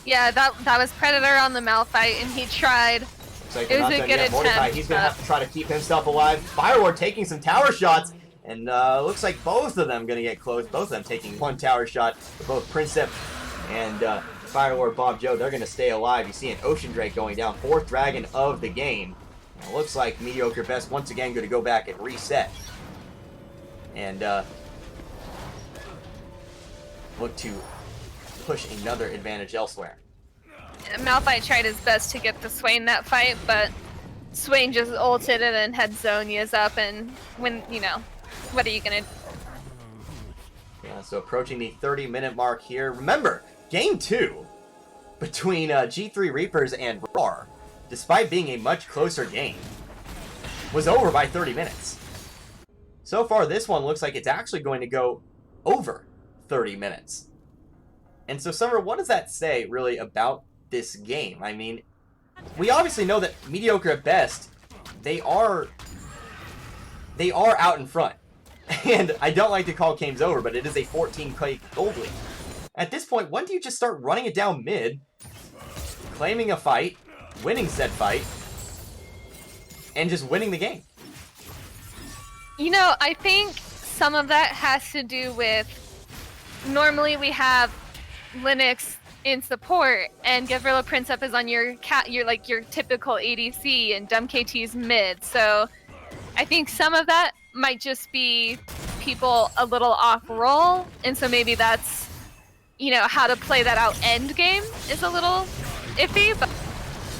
Yeah, that was Predator on the Malphite, and he tried. Looks like it was a good Mordecai, attempt. he's going to have to try to keep himself alive. Firelord taking some tower shots, and looks like both of them going to get close. Both of them taking one tower shot. Both Princep and Firelord Bob Joe, they're going to stay alive. You see an Ocean Drake going down, 4th dragon of the game. It looks like mediocre best once again going to go back and reset. And look to push another advantage elsewhere. Malphite tried his best to get the Swain that fight, but Swain just ulted it and had Zonia's up, and when, you know, what are you gonna do? Yeah, so approaching the 30-minute mark here. Remember, game 2 between G3 Reapers and Roar, despite being a much closer game, was over by 30 minutes. So far, this one looks like it's actually going to go over 30 minutes. And so, Summer, what does that say, really, about this game? I mean, we obviously know that mediocre at best, they are out in front. And I don't like to call games over, but it is a 14K gold lead. At this point, when do you just start running it down mid, claiming a fight, winning said fight, and just winning the game? You know, I think some of that has to do with, normally we have Linux in support, and Gavrilo Princep is on your typical ADC, and Dumb KT's mid. So I think some of that might just be people a little off roll, and so maybe that's, you know, how to play that out end game is a little iffy. But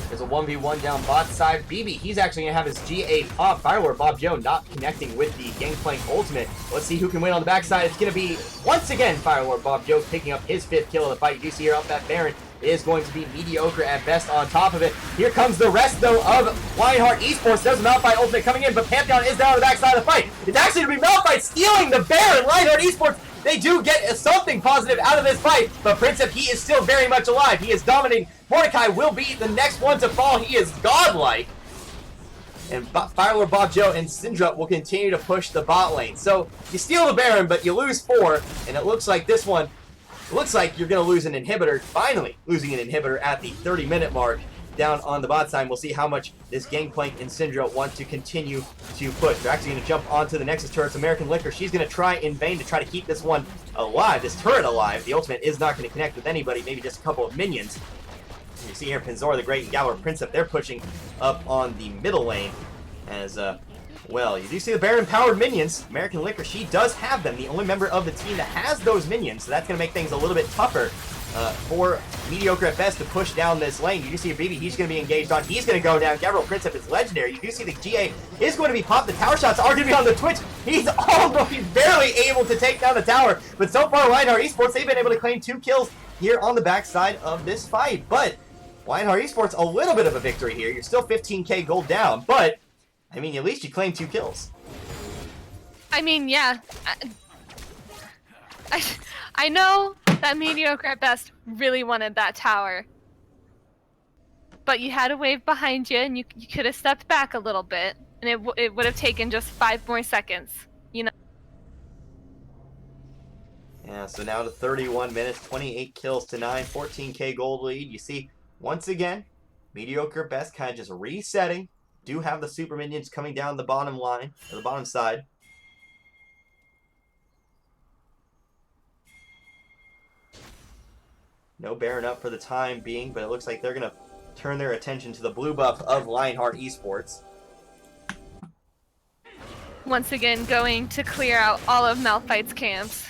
there's a 1v1 down bot side. BB, he's actually going to have his GA pop. Firelord Bob Joe not connecting with the Gangplank ultimate. Let's see who can win on the backside. It's going to be, once again, Firelord Bob Joe picking up his 5th kill of the fight. You do see here up that Baron is going to be mediocre at best on top of it. Here comes the rest, though, of Lionheart Esports. There's a Malphite ultimate coming in, but Pantheon is down on the backside of the fight. It's actually going to be Malphite stealing the Baron. Lionheart Esports, they do get something positive out of this fight, but Princep, he is still very much alive. He is dominating. Mordecai will be the next one to fall. He is godlike. And Firelord Bob Joe and Syndra will continue to push the bot lane. So you steal the Baron, but you lose 4, and it looks like this one, it looks like you're going to lose an inhibitor. Finally losing an inhibitor at the 30-minute mark down on the bot side. We'll see how much this Gangplank and Syndra want to continue to push. They're actually going to jump onto the Nexus turrets. American Liquor, she's going to try in vain to try to keep this one alive, this turret alive. The ultimate is not going to connect with anybody, maybe just a couple of minions. You see here Pinzora, the Great Galler Princep, they're pushing up on the middle lane as, well, you do see the Baron-powered minions. American Liquor, she does have them, the only member of the team that has those minions, so that's going to make things a little bit tougher for mediocre at best to push down this lane. You do see a BB, he's going to be engaged on. He's going to go down. Gabriel Princep is legendary. You do see the GA is going to be popped. The tower shots are going to be on the Twitch. He's barely able to take down the tower, but so far, Lionheart Esports, they've been able to claim 2 kills here on the backside of this fight, but Lionheart Esports, a little bit of a victory here. You're still 15K gold down, but, I mean, at least you claimed 2 kills. I mean, yeah. I know that mediocre at best really wanted that tower. But you had a wave behind you, and you could have stepped back a little bit, and it would have taken just 5 more seconds, you know? Yeah, so now to 31 minutes, 28 kills to 9, 14k gold lead. You see, once again, mediocre at best kind of just resetting. Do have the super minions coming down the bottom line, or the bottom side. No Baron up for the time being, but it looks like they're going to turn their attention to the blue buff of Lionheart Esports. Once again, going to clear out all of Malphite's camps.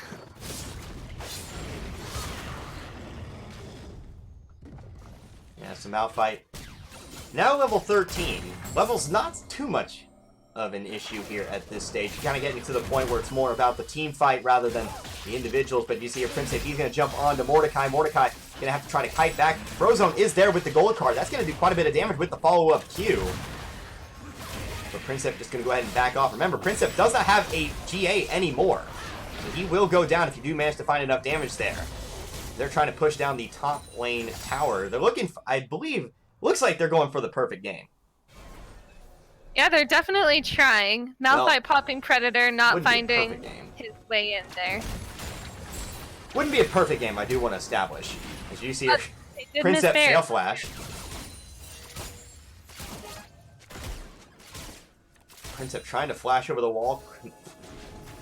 Yeah, so Malphite now level 13. Level's not too much of an issue here at this stage. You're kind of getting to the point where it's more about the team fight rather than the individuals. But you see here, Prince, if he's going to jump onto Mordecai. Mordecai going to have to try to kite back. Frozone is there with the gold card. That's going to do quite a bit of damage with the follow-up Q. But Princep just going to go ahead and back off. Remember, Princep does not have a GA anymore. So he will go down if you do manage to find enough damage there. They're trying to push down the top lane tower. They're looking, I believe, looks like they're going for the perfect game. Yeah, they're definitely trying. Malphite Well, popping Predator, not finding game. his way in there. Wouldn't be a perfect game, I do want to establish. As you see here, They did miss Princep Bear. Sail Flash. Princep trying to flash over the wall,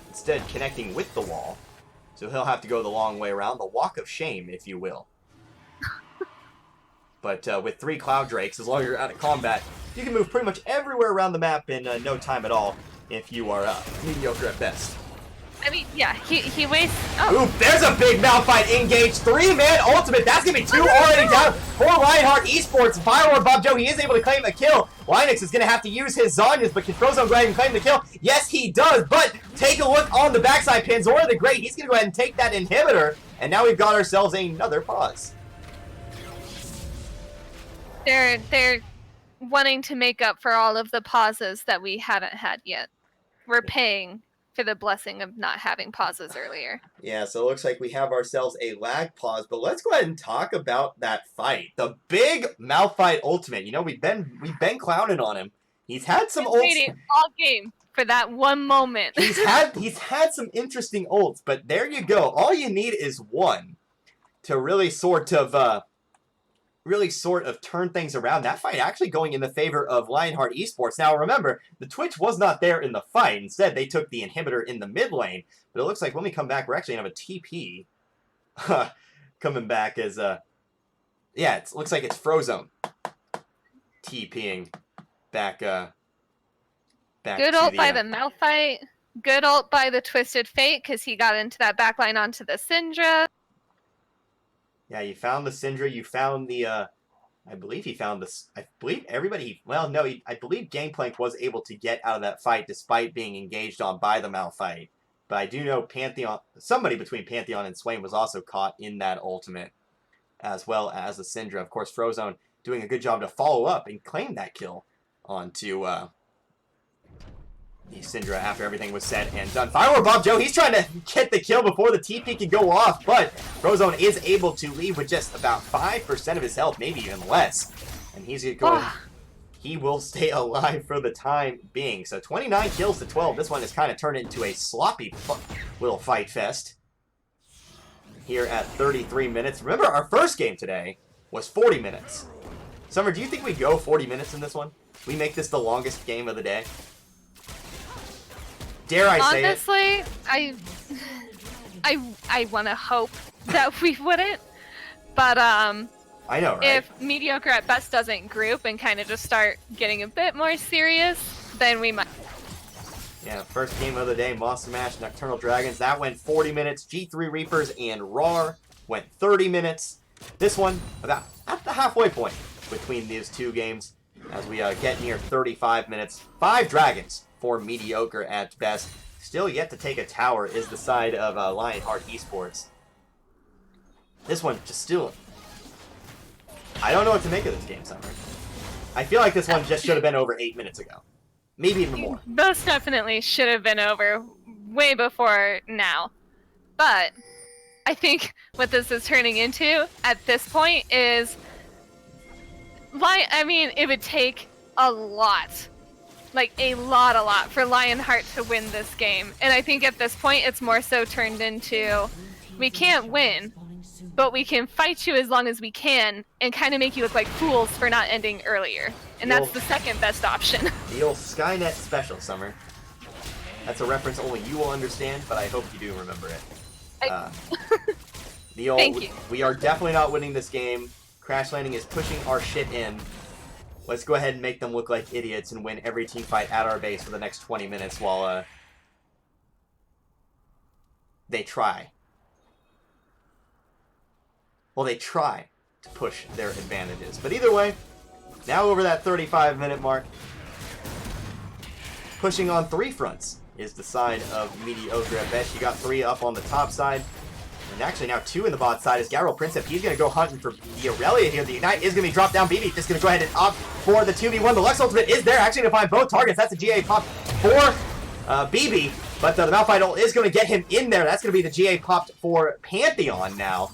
instead connecting with the wall. So he'll have to go the long way around, the walk of shame, if you will. But with 3 Cloud Drakes, as long as you're out of combat, you can move pretty much everywhere around the map in no time at all if you are mediocre at best. I mean, yeah, he wastes... Oh, Ooh, there's a big Malphite engage. 3-man ultimate. That's going to be 2 already down for Lionheart Esports. Firework Bob Joe, he is able to claim a kill. Linux is going to have to use his Zonyas, but can Frozone go ahead and claim the kill? Yes, he does, but take a look on the backside. Panzora the Great, he's going to go ahead and take that inhibitor, and now we've got ourselves another pause. they're wanting to make up for all of the pauses that we haven't had yet. We're paying for the blessing of not having pauses earlier. Yeah, so it looks like we have ourselves a lag pause, but let's go ahead and talk about that fight. The big Malphite ultimate. You know, we've been clowning on him. He's had some ults. Waiting all game for that one moment. He's had some interesting ults, but there you go. All you need is one to really sort of turn things around. That fight actually going in the favor of Lionheart Esports. Now remember, the Twitch was not there in the fight. Instead, they took the inhibitor in the mid lane. But it looks like when we come back, we're actually going to have a TP coming back as yeah, it looks like it's Frozone TPing back Good ult by the Malphite. Good ult by the Twisted Fate because he got into that backline onto the Syndra. Yeah, you found the Syndra, you found the, I believe he found this, I believe everybody, well, no, I believe Gangplank was able to get out of that fight despite being engaged on by the Malphite. But I do know Pantheon, somebody between Pantheon and Swain was also caught in that ultimate, as well as the Syndra. Of course, Frozone doing a good job to follow up and claim that kill onto, the Syndra after everything was said and done. Firework Bob Joe, he's trying to get the kill before the TP can go off, but Frozone is able to leave with just about 5% of his health, maybe even less. And he's going, he will stay alive for the time being. So 29 kills to 12. This one has kind of turned into a sloppy little fight fest here at 33 minutes. Remember, our first game today was 40 minutes. Summer, do you think we go 40 minutes in this one? We make this the longest game of the day? Dare I say it? Honestly, I want to hope that we wouldn't, but I know, right? if mediocre at best doesn't group and kind of just start getting a bit more serious, then we might. Yeah, first game of the day, Monster Mash, Nocturnal Dragons. That went 40 minutes. G3 Reapers and RAR went 30 minutes. This one about at the halfway point between these two games as we get near 35 minutes. 5 Dragons for mediocre at best. Still yet to take a tower is the side of Lionheart Esports. This one just still... I don't know what to make of this game, Summer. I feel like this one just should have been over 8 minutes ago. Maybe even more. Most definitely should have been over way before now. But I think what this is turning into at this point is... I mean, it would take a lot. Like, a lot for Lionheart to win this game. And I think at this point, it's more so turned into we can't win, but we can fight you as long as we can and kind of make you look like fools for not ending earlier. And that's the second best option. The old Skynet special, Summer. That's a reference only you will understand, but I hope you do remember it. Thank you. We are definitely not winning this game. Crash Landing is pushing our shit in. Let's go ahead and make them look like idiots and win every team fight at our base for the next 20 minutes while they try. Well, they try to push their advantages. But either way, now over that 35-minute mark, pushing on 3 fronts is the side of mediocre at best. You got 3 up on the top side. And actually now 2 in the bot side is Gabriel Princip. He's going to go hunting for the Aurelia here. The Ignite is going to be dropped down. BB just going to go ahead and opt for the 2v1. The Lux Ultimate is there. Actually going to find both targets. That's a GA pop for BB. But the Malphite ult is going to get him in there. That's going to be the GA popped for Pantheon now.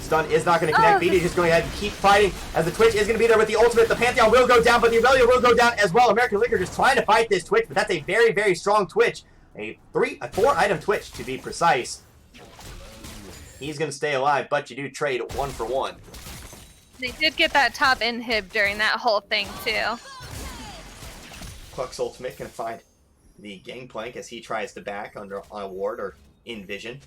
Stun is not going to connect. BD just going ahead and keep fighting as the Twitch is going to be there with the ultimate. The Pantheon will go down, but the Aurelia will go down as well. American Liquor just trying to fight this Twitch, but that's a very, very strong Twitch. A 4-item Twitch, to be precise. He's going to stay alive, but you do trade 1 for 1. They did get that top inhib during that whole thing, too. Puck's ultimate can find the Gangplank as he tries to back on a ward or in vision.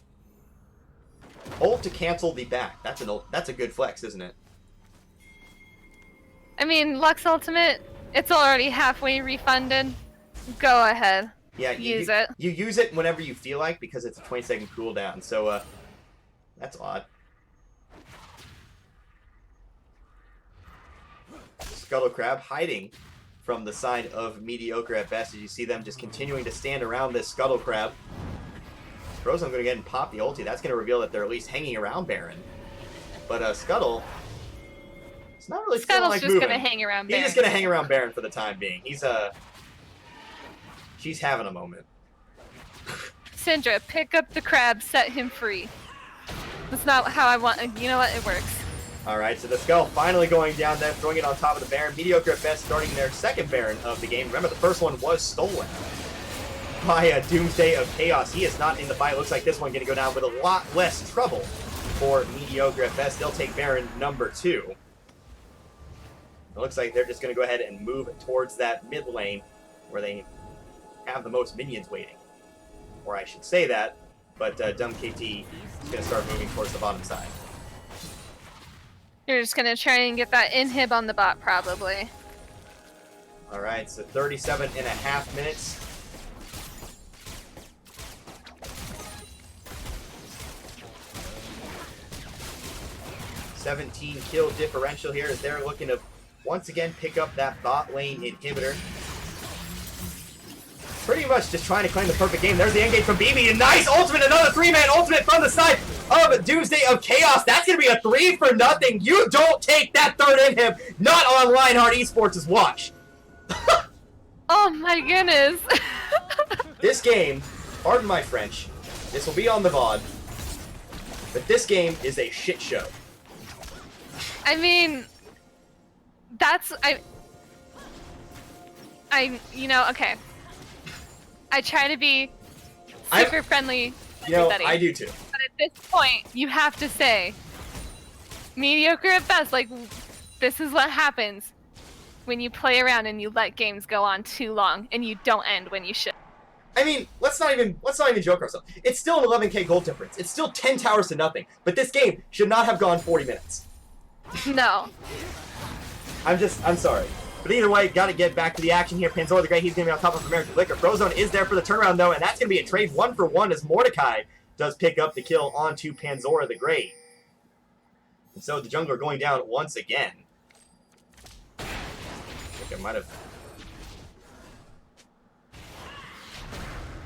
Ult to cancel the back. That's a good flex, isn't it? I mean, Lux ultimate, it's already halfway refunded. Go ahead. Yeah, use it. You use it whenever you feel like because it's a 20-second cooldown. So that's odd. Scuttle Crab hiding from the side of mediocre at best as you see them just continuing to stand around this Scuttle Crab. Frozone going to get and pop the ulti. That's going to reveal that they're at least hanging around Baron. But Scuttle, it's not really feeling like moving. Scuttle's just going to hang around Baron. He's just going to hang around Baron for the time being. She's having a moment. Syndra, pick up the crab, set him free. That's not how I want. You know what? It works. Alright, so the Skull finally going down there, throwing it on top of the Baron. Mediocre at best, starting their second Baron of the game. Remember, the first one was stolen by a Doomsday of Chaos. He is not in the fight. Looks like this one going to go down with a lot less trouble for mediocre at best. They'll take Baron number 2. It looks like they're just going to go ahead and move towards that mid lane where they have the most minions waiting. Or I should say that, but Dumb KT is going to start moving towards the bottom side. You're just going to try and get that inhib on the bot, probably. Alright, so 37.5 minutes. $17 kill differential here as they're looking to once again pick up that bot lane inhibitor. Pretty much just trying to claim the perfect game. There's the engage from BB. And nice ultimate, another 3-man ultimate from the side of Doomsday of Chaos. That's going to be a 3-for-0. You don't take that third inhib, not on Lionheart Esports' watch. Oh my goodness. This game, pardon my French, this will be on the VOD, but this game is a shit show. I mean, that's, you know, okay. I try to be super friendly with everybody. I do too. But at this point, you have to say, mediocre at best. Like, this is what happens when you play around and you let games go on too long and you don't end when you should. I mean, let's not even joke ourselves. It's still an 11k gold difference. It's still 10 towers to nothing. But this game should not have gone 40 minutes. No. I'm sorry. But either way, got to get back to the action here. Panzor the Great, he's going to be on top of American Liquor. Frozone is there for the turnaround, though, and that's going to be a trade 1-for-1 as Mordecai does pick up the kill onto Panzor the Great. And so the jungler going down once again. I think I might have...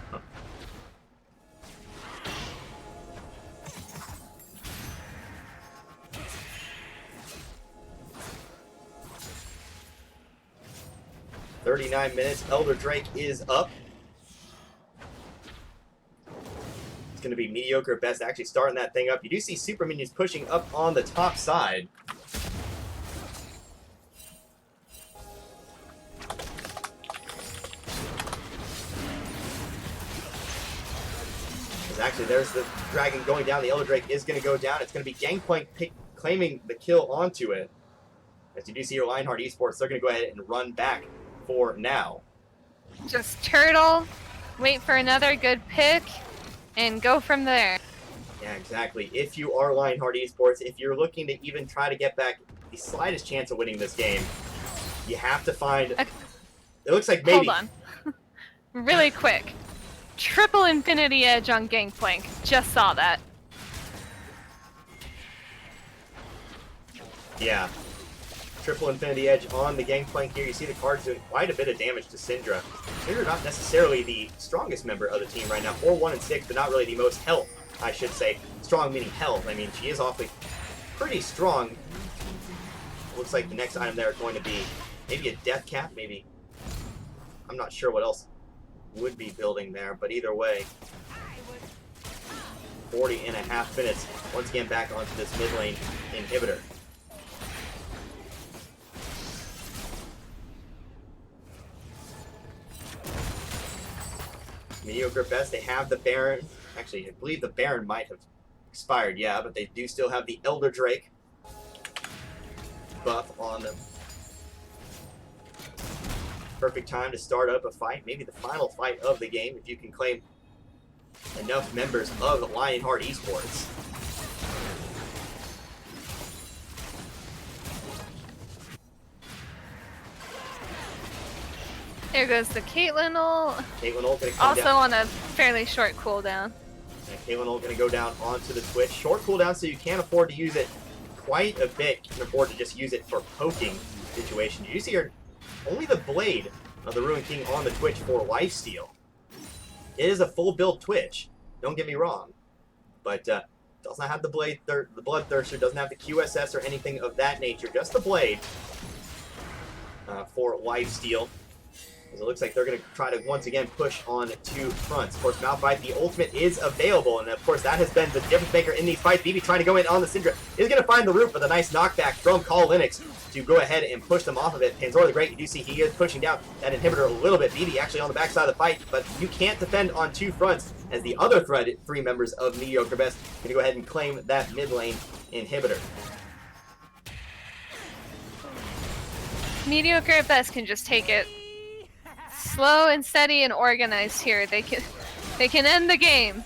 Huh. 39 minutes. Elder Drake is up. It's going to be mediocre at best, actually starting that thing up. You do see Super Minions pushing up on the top side. As actually, there's the Dragon going down. The Elder Drake is going to go down. It's going to be Gangplank claiming the kill onto it. As you do see your Lionheart Esports, they're going to go ahead and run back for now. Just turtle, wait for another good pick, and go from there. Yeah, exactly. If you are Lionheart Esports, if you're looking to even try to get back the slightest chance of winning this game, you have to find... Okay. It looks like maybe... Hold on. Really quick. Triple Infinity Edge on Gangplank. Just saw that. Yeah. Triple Infinity Edge on the Gangplank here. You see the card's doing quite a bit of damage to Syndra. Syndra not necessarily the strongest member of the team right now. 4-1 and 6, but not really the most health, I should say. Strong meaning health. I mean, she is awfully pretty strong. Looks like the next item there is going to be maybe a Death Cap, maybe. I'm not sure what else would be building there, but either way, 40.5 minutes. Once again, back onto this mid lane inhibitor. Mediocre best. They have the Baron. Actually, I believe the Baron might have expired, yeah, but they do still have the Elder Drake buff on them. Perfect time to start up a fight, maybe the final fight of the game, if you can claim enough members of Lionheart Esports. There goes the Caitlyn ult. Caitlyn ult gonna come Also down. on a fairly short cooldown. And Caitlyn ult gonna go down onto the Twitch. Short cooldown, so you can't afford to use it quite a bit. You can afford to just use it for poking situations. You see here, only the blade of the Ruin King on the Twitch for lifesteal. It is a full build Twitch, don't get me wrong, but does not have the blade, the Bloodthirster, doesn't have the QSS or anything of that nature. Just the blade for lifesteal. As it looks like they're going to try to once again push on two fronts. Of course, Malphite, the ultimate is available, and of course that has been the difference maker in these fights. BB trying to go in on the Syndra is going to find the root with a nice knockback from Call Linux to go ahead and push them off of it. Panzor the Great, you do see he is pushing down that inhibitor a little bit. BB actually on the backside of the fight, but you can't defend on two fronts as the other three members of Mediocre Best going to go ahead and claim that mid lane inhibitor. Mediocre at best can just take it slow and steady and organized here. They can end the game.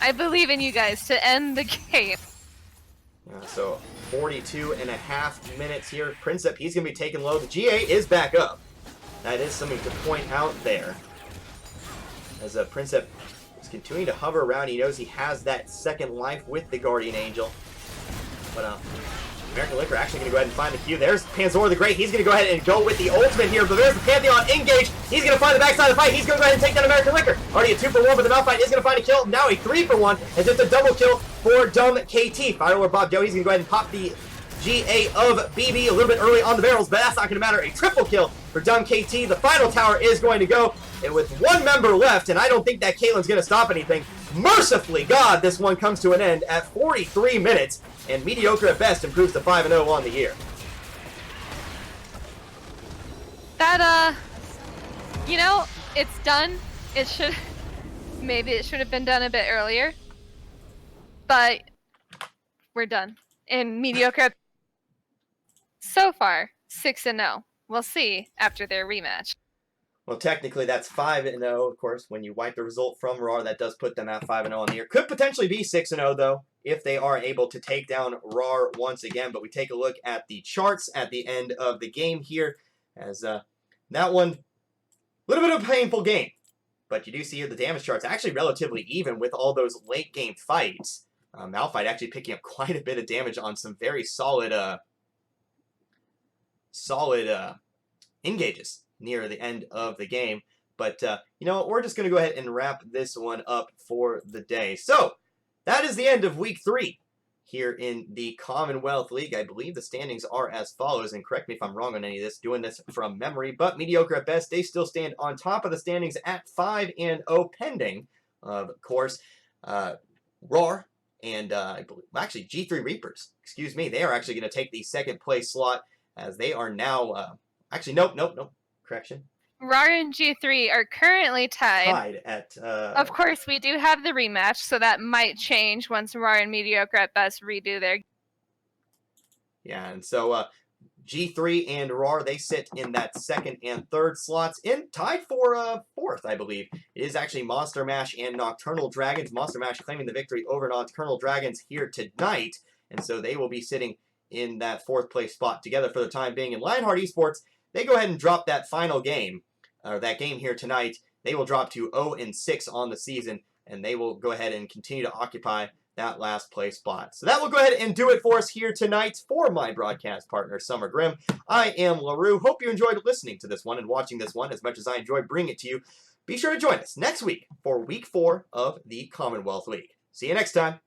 I believe in you guys to end the game. So 42.5 minutes here. Princep, he's going to be taken low. The GA is back up. That is something to point out there. As Princep is continuing to hover around, he knows he has that second life with the Guardian Angel. But American Liquor actually going to go ahead and find the Q. There's Panzor the Great. He's going to go ahead and go with the ultimate here, but there's the Pantheon engaged. He's going to find the backside of the fight. He's going to go ahead and take down American Liquor. Already a 2-for-1, but the Malphite is going to find a kill. Now a 3-for-1, as it's a double kill for Dumb KT. Fire Lord Bob Joe, he's going to go ahead and pop the GA of BB a little bit early on the barrels, but that's not going to matter. A triple kill for Dumb KT. The final tower is going to go, and with one member left, and I don't think that Caitlyn's going to stop anything. Mercifully, God, this one comes to an end at 43 minutes, and Mediocre at best improves to 5-0 on the year. That, you know, it's done. Maybe it should have been done a bit earlier, but we're done. And Mediocre, so far, 6-0. We'll see after their rematch. Well, technically, that's 5-0, of course. When you wipe the result from RAR, that does put them at 5-0 on the year. Could potentially be 6-0, though, if they are able to take down RAR once again. But we take a look at the charts at the end of the game here, as that one, a little bit of a painful game. But you do see here the damage charts actually relatively even with all those late-game fights. Malphite actually picking up quite a bit of damage on some very solid engages near the end of the game. But, you know what, we're just going to go ahead and wrap this one up for the day. So, that is the end of Week 3 here in the Commonwealth League. I believe the standings are as follows, and correct me if I'm wrong on any of this, doing this from memory, but Mediocre at best, they still stand on top of the standings at 5-0, pending, of course, RAR and, I believe, actually, G3 Reapers, excuse me, they are actually going to take the second place slot, as they are now, actually, nope, correction. RAR and G3 are currently tied. At Of course, we do have the rematch, so that might change once RAR and Mediocre at Best redo their. Yeah, and so G3 and RAR, they sit in that second and third slots, in tied for fourth, I believe. It is actually Monster Mash and Nocturnal Dragons. Monster Mash claiming the victory over Nocturnal Dragons here tonight, and so they will be sitting in that fourth place spot together for the time being. And Lionheart Esports, they go ahead and drop that final game, or that game here tonight. They will drop to 0-6 on the season, and they will go ahead and continue to occupy that last place spot. So that will go ahead and do it for us here tonight. For my broadcast partner, Summer Grimm, I am LaRue. Hope you enjoyed listening to this one and watching this one as much as I enjoyed bringing it to you. Be sure to join us next week for Week 4 of the Commonwealth League. See you next time.